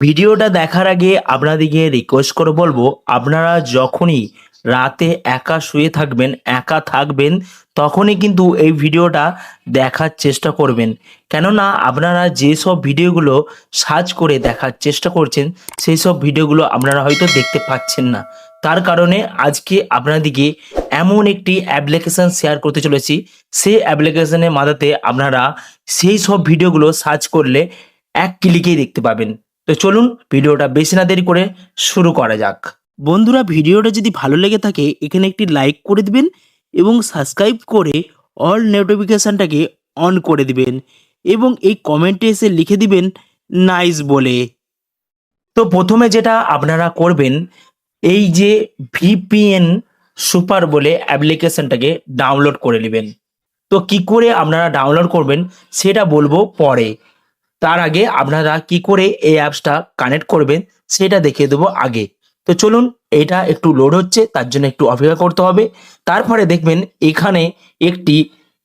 ভিডিওটা দেখার আগে আপনাদেরকে রিকোয়েস্ট করে বলবো, আপনারা যখনই রাতে একা শুয়ে থাকবেন, একা থাকবেন, তখনই কিন্তু এই ভিডিওটা দেখার চেষ্টা করবেন। কেননা আপনারা যেসব ভিডিওগুলো সার্চ করে দেখার চেষ্টা করছেন, সেই সব ভিডিওগুলো আপনারা হয়তো দেখতে পাচ্ছেন না। তার কারণে আজকে আপনাদেরকে এমন একটি অ্যাপ্লিকেশান শেয়ার করতে চলেছি, সেই অ্যাপ্লিকেশানের মাধ্যমে আপনারা সেই সব ভিডিওগুলো সার্চ করলে এক ক্লিকেই দেখতে পাবেন। তো চলুন ভিডিওটা বেশি না দেরি করে শুরু করা যাক। বন্ধুরা, ভিডিওটা যদি ভালো লেগে থাকে এখানে একটি লাইক করে দিবেন এবং সাবস্ক্রাইব করে অল নোটিফিকেশানটাকে অন করে দিবেন এবং এই কমেন্টে এসে লিখে দিবেন নাইস বলে। তো প্রথমে যেটা আপনারা করবেন, এই যে ভিপিএন সুপার বলে অ্যাপ্লিকেশনটাকে ডাউনলোড করে নেবেন। তো কি করে আপনারা ডাউনলোড করবেন সেটা বলবো পরে। তার আগে আপনারা কি করে এই অ্যাপসটা কানেক্ট করবেন সেটা দেখিয়ে দেবো আগে। তো চলুন, এটা একটু লোড হচ্ছে, তার জন্য একটু অপেক্ষা করতে হবে। তারপরে দেখবেন এখানে একটি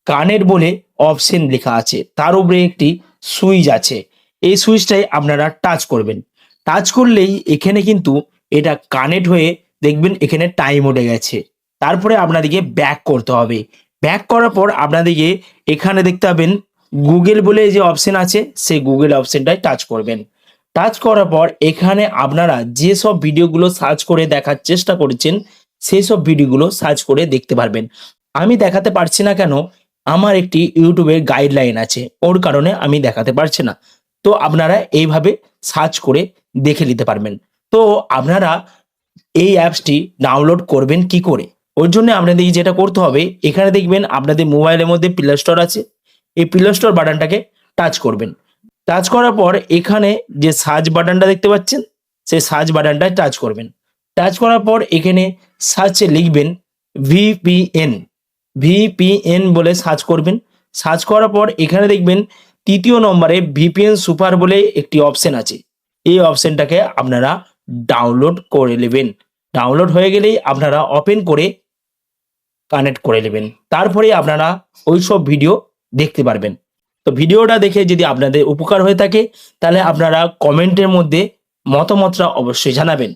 কানেক্ট বলে অপশন লেখা আছে, তার উপরে একটি সুইচ আছে। এই সুইচটাই আপনারা টাচ করবেন। টাচ করলেই এখানে কিন্তু এটা কানেক্ট হয়ে দেখবেন এখানে টাইম উঠে গেছে। তারপরে আপনাদেরকে ব্যাক করতে হবে। ব্যাক করার পর আপনাদেরকে এখানে দেখতে পাবেন গুগল বলে যে অপশন আছে, সেই গুগল অপশনটায় টাচ করবেন। টাচ করার পর এখানে আপনারা যেসব ভিডিওগুলো সার্চ করে দেখার চেষ্টা করেছেন সেই সব ভিডিওগুলো সার্চ করে দেখতে পারবেন। আমি দেখাতে পারছি না কেন, আমার একটি ইউটিউবের গাইডলাইন আছে, ওর কারণে আমি দেখাতে পারছি না। তো আপনারা এইভাবে সার্চ করে দেখে নিতে পারবেন। তো আপনারা এই অ্যাপসটি ডাউনলোড করবেন কি করে, ওর জন্য আপনাদের যেটা করতে হবে, এখানে দেখবেন আপনাদের মোবাইলের মধ্যে প্লে স্টোর আছে, এই প্লে স্টোর বাটনটাকে টাচ করবেন। টাচ করার পর এখানে যে সার্চ বাটনটা দেখতে পাচ্ছেন, সেই সার্চ বাটনটায় টাচ করবেন। টাচ করার পর এখানে সার্চে লিখবেন ভিপিএন, ভিপিএন বলে সার্চ করবেন। সার্চ করার পর এখানে দেখবেন তৃতীয় নম্বরে ভিপিএন সুপার বলে একটি অপশন আছে, এই অপশনটাকে আপনারা ডাউনলোড করে নেবেন। ডাউনলোড হয়ে গেলেই আপনারা ওপেন করে কানেক্ট করে নেবেন। তারপরে আপনারা ওই সব ভিডিও দেখতে পারবেন। তো ভিডিওটা দেখে যদি আপনাদের উপকার হয়ে থাকে তাহলে আপনারা কমেন্টের মধ্যে মতামতটা অবশ্যই জানাবেন।